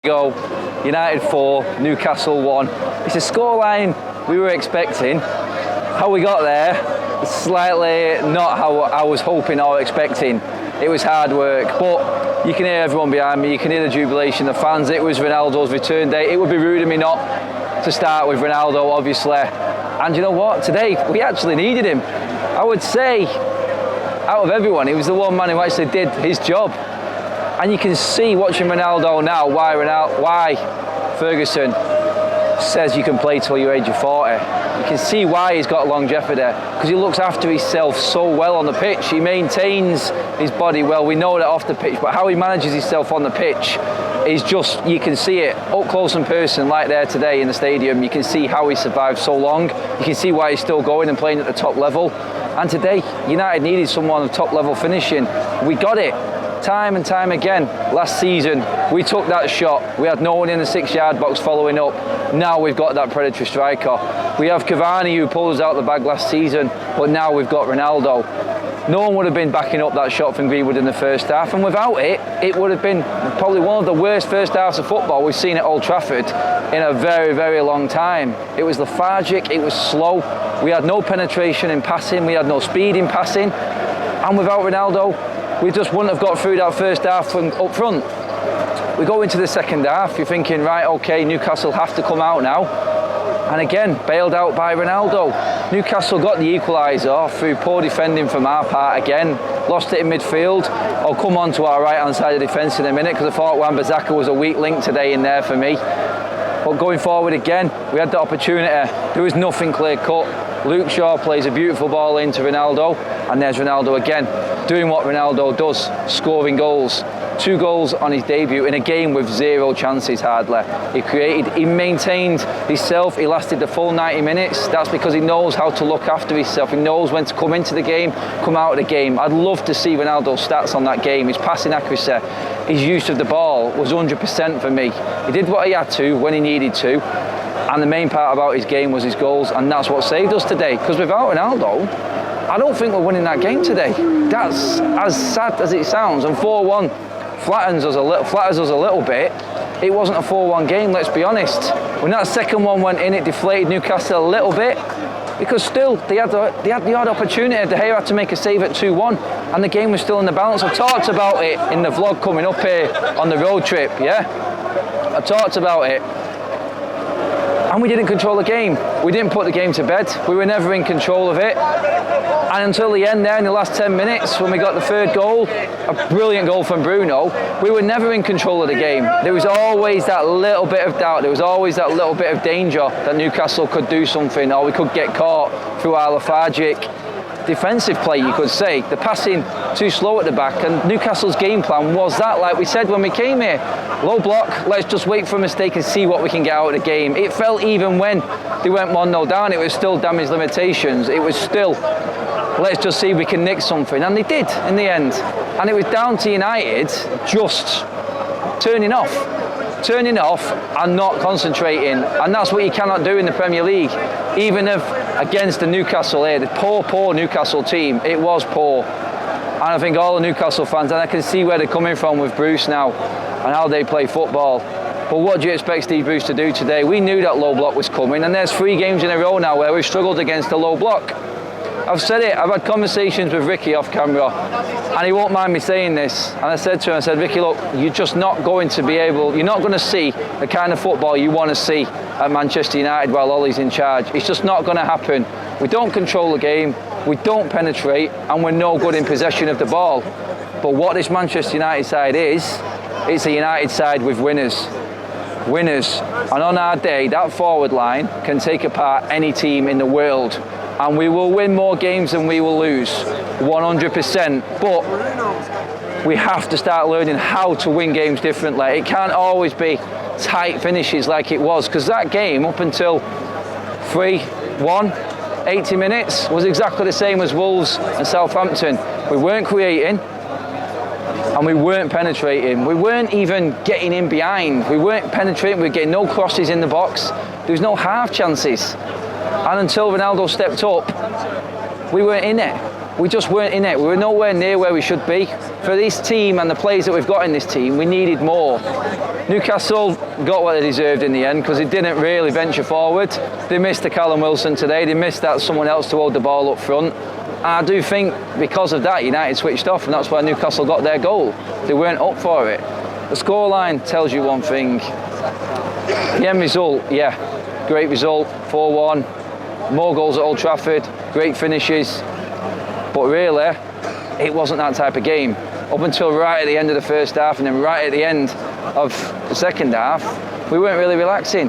Go, United 4, Newcastle 1. It's a scoreline we were expecting. How we got there, slightly not how I was hoping or expecting. It was hard work, but you can hear everyone behind me, you can hear the jubilation, the fans. It was Ronaldo's return day. It would be rude of me not to start with Ronaldo, obviously. And you know what, today we actually needed him. I would say, out of everyone, he was the one man who actually did his job. And you can see watching Ronaldo now why Ferguson says you can play till your age of 40. You can see why he's got longevity, because he looks after himself so well on the pitch. He maintains his body well. We know that off the pitch, but how he manages himself on the pitch is just, you can see it up close and personal, like there today in the stadium. You can see how he survived so long. You can see why he's still going and playing at the top level. And today, United needed someone of top level finishing. We got it. Time and time again. Last season, we took that shot. We had no one in the 6-yard box following up. Now we've got that predatory striker. We have Cavani who pulled us out the bag last season, but now we've got Ronaldo. No one would have been backing up that shot from Greenwood in the first half, and without it, it would have been probably one of the worst first halves of football we've seen at Old Trafford in a very, very long time. It was lethargic, it was slow. We had no penetration in passing, we had no speed in passing, and without Ronaldo, we just wouldn't have got through that first half from up front. We go into the second half, you're thinking, right, okay, Newcastle have to come out now. And again, bailed out by Ronaldo. Newcastle got the equaliser through poor defending from our part again. Lost it in midfield. I'll come on to our right-hand side of defence in a minute, because I thought Wan-Bissaka was a weak link today in there for me. But going forward again, we had the opportunity. There was nothing clear-cut. Luke Shaw plays a beautiful ball into Ronaldo, and there's Ronaldo again, doing what Ronaldo does, scoring goals. 2 goals on his debut in a game with 0 chances hardly. He maintained himself, he lasted the full 90 minutes. That's because he knows how to look after himself. He knows when to come into the game, come out of the game. I'd love to see Ronaldo's stats on that game. His passing accuracy, his use of the ball was 100% for me. He did what he had to when he needed to. And the main part about his game was his goals, and that's what saved us today. Because without Ronaldo, I don't think we're winning that game today. That's as sad as it sounds. And 4-1 flatters us a little bit. It wasn't a 4-1 game, let's be honest. When that second one went in, it deflated Newcastle a little bit, because still they had the odd opportunity. De Gea had to make a save at 2-1, and the game was still in the balance. I talked about it in the vlog coming up here on the road trip, yeah? I talked about it. And we didn't control the game. We didn't put the game to bed. We were never in control of it. And until the end there, in the last 10 minutes, when we got the third goal, a brilliant goal from Bruno, we were never in control of the game. There was always that little bit of doubt. There was always that little bit of danger that Newcastle could do something, or we could get caught through our lethargic defensive play, you could say. The passing too slow at the back, and Newcastle's game plan was that, like we said when we came here, low block, let's just wait for a mistake and see what we can get out of the game. It felt even when they went 1-0 down, it was still damage limitations. It was still, let's just see if we can nick something, and they did in the end. And it was down to United just turning off and not concentrating, and that's what you cannot do in the Premier League. Even if against the Newcastle here, the poor Newcastle team, it was poor. And I think all the Newcastle fans, and I can see where they're coming from with Bruce now and how they play football. But what do you expect Steve Bruce to do today? We knew that low block was coming, and there's 3 games in a row now where we've struggled against the low block. I've said it, I've had conversations with Ricky off camera, and he won't mind me saying this. And I said to him, I said, Ricky, look, you're just not going to be able, you're not going to see the kind of football you want to see at Manchester United while Ollie's in charge. It's just not going to happen. We don't control the game, we don't penetrate, and we're no good in possession of the ball. But what this Manchester United side is, it's a United side with winners. Winners. And on our day, that forward line can take apart any team in the world. And we will win more games than we will lose, 100%. But we have to start learning how to win games differently. It can't always be tight finishes like it was, because that game up until 3-1, 80 minutes, was exactly the same as Wolves and Southampton. We weren't creating, and we weren't penetrating. We weren't even getting in behind. We weren't penetrating, we were getting no crosses in the box. There was no half chances. And until Ronaldo stepped up, we weren't in it. we just weren't in it. We were nowhere near where we should be. For this team and the players that we've got in this team, we needed more. Newcastle got what they deserved in the end because they didn't really venture forward. They missed the Callum Wilson today. They missed that someone else to hold the ball up front. And I do think because of that, United switched off, and that's why Newcastle got their goal. They weren't up for it. The scoreline tells you one thing. The end result, yeah, great result, 4-1. More goals at Old Trafford, great finishes. But really, it wasn't that type of game. Up until right at the end of the first half and then right at the end of the second half, we weren't really relaxing.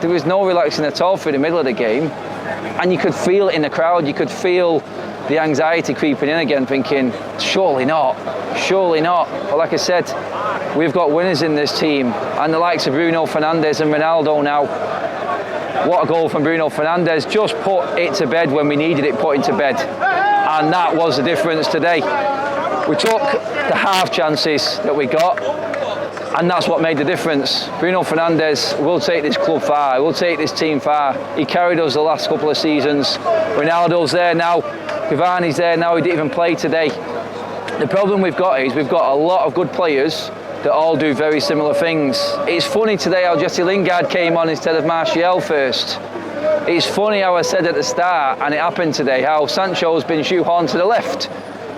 There was no relaxing at all through the middle of the game. And you could feel it in the crowd, you could feel the anxiety creeping in again, thinking, surely not, surely not. But like I said, we've got winners in this team, and the likes of Bruno Fernandes and Ronaldo now. What a goal from Bruno Fernandes, just put it to bed when we needed it put into bed. And that was the difference today. We took the half chances that we got, and that's what made the difference. Bruno Fernandes will take this club far, will take this team far. He carried us the last couple of seasons. Ronaldo's there now, Cavani's there now, he didn't even play today. The problem we've got is we've got a lot of good players that all do very similar things. It's funny today how Jesse Lingard came on instead of Martial first. It's funny how I said at the start, and it happened today, how Sancho's been shoehorned to the left.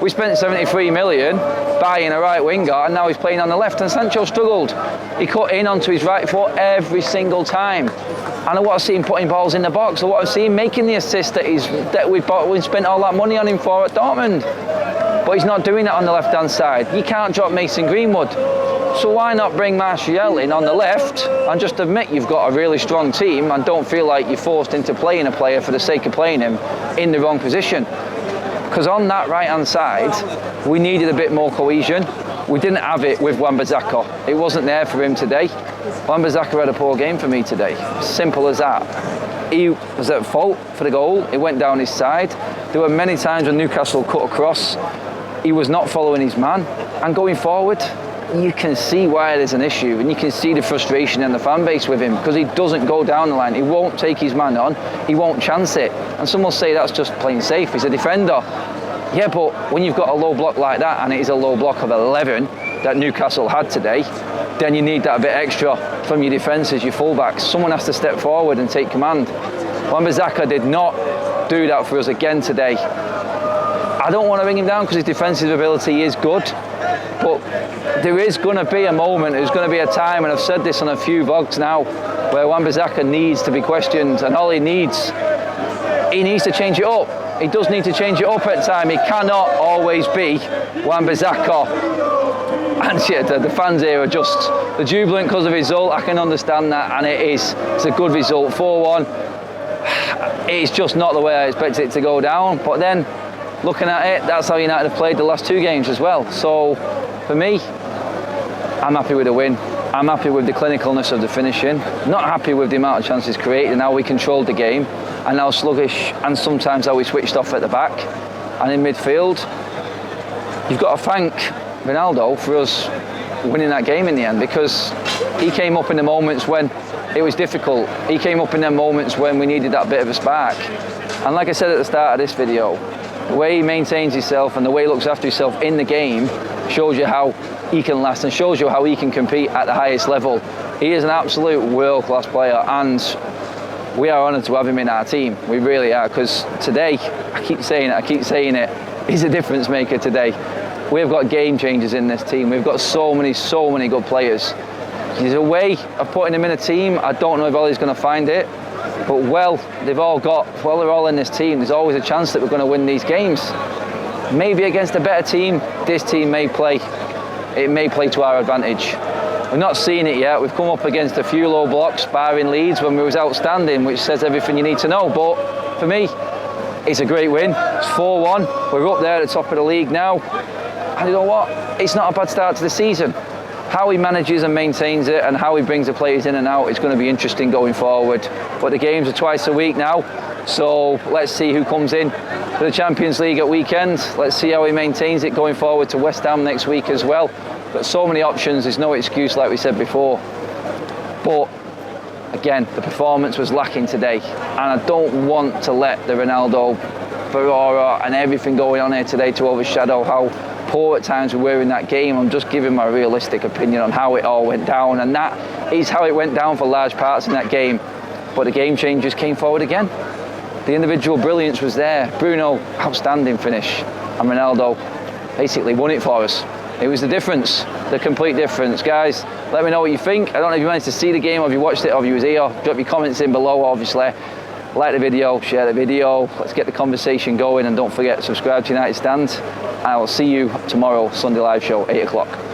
We spent 73 million buying a right winger, and now he's playing on the left, and Sancho struggled. He cut in onto his right foot every single time. And I want to see him putting balls in the box. I want to see him making the assist that we spent all that money on him for at Dortmund. But he's not doing that on the left-hand side. You can't drop Mason Greenwood. So why not bring Martial in on the left and just admit you've got a really strong team and don't feel like you're forced into playing a player for the sake of playing him in the wrong position? Because on that right-hand side, we needed a bit more cohesion. We didn't have it with Wan-Bissaka. It wasn't there for him today. Wan-Bissaka had a poor game for me today. Simple as that. He was at fault for the goal. It went down his side. There were many times when Newcastle cut across. He was not following his man. And going forward, you can see why there's an issue, and you can see the frustration in the fan base with him because he doesn't go down the line. He won't take his man on. He won't chance it. And some will say that's just playing safe. He's a defender. Yeah, but when you've got a low block like that, and it is a low block of 11 that Newcastle had today, then you need that a bit extra from your defences, your fullbacks. Someone has to step forward and take command. Wan-Bissaka did not do that for us again today. I don't want to bring him down because his defensive ability is good, but there is going to be a moment, there's going to be a time, and I've said this on a few vlogs now, where Wan-Bissaka needs to be questioned, and all he needs to change it up. He does need to change it up at time. He cannot always be Wan-Bissaka. And yeah, the fans here are just the jubilant because of his result. I can understand that, and it's a good result, 4-1. It's just not the way I expected it to go down. But then, looking at it, that's how United have played the last two games as well. So, for me, I'm happy with the win. I'm happy with the clinicalness of the finishing. Not happy with the amount of chances created and how we controlled the game, and how sluggish and sometimes how we switched off at the back and in midfield. You've got to thank Ronaldo for us winning that game in the end, because he came up in the moments when it was difficult. He came up in the moments when we needed that bit of a spark. And like I said at the start of this video, the way he maintains himself and the way he looks after himself in the game shows you how he can last and shows you how he can compete at the highest level. He is an absolute world-class player, and we are honoured to have him in our team. We really are, because today, I keep saying it, he's a difference maker today. We've got game changers in this team. We've got so many good players. There's a way of putting him in a team. I don't know if Ollie's going to find it, but they're all in this team. There's always a chance that we're going to win these games. Maybe against a better team, this team may play to our advantage. We're not seeing it yet. We've come up against a few low blocks, barring Leeds when we was outstanding, which says everything you need to know. But for me, it's a great win. It's 4-1. We're up there at the top of the league now. And you know what? It's not a bad start to the season. How he manages and maintains it and how he brings the players in and out is going to be interesting going forward. But the games are twice a week now, so let's see who comes in to the Champions League at weekend. Let's see how he maintains it going forward to West Ham next week as well. Got so many options, there's no excuse like we said before. But again, the performance was lacking today, and I don't want to let the Ronaldo Barora and everything going on here today to overshadow how poor at times we were in that game. I'm just giving my realistic opinion on how it all went down, and that is how it went down for large parts in that game. But the game changers came forward again. The individual brilliance was there. Bruno, outstanding finish, and Ronaldo basically won it for us. It was the difference, the complete difference. Guys, let me know what you think. I don't know if you managed to see the game, or if you watched it, or if you was here. Drop your comments in below, obviously. Like the video, share the video. Let's get the conversation going, and don't forget, subscribe to United Stand. I will see you tomorrow, Sunday live show, 8 o'clock.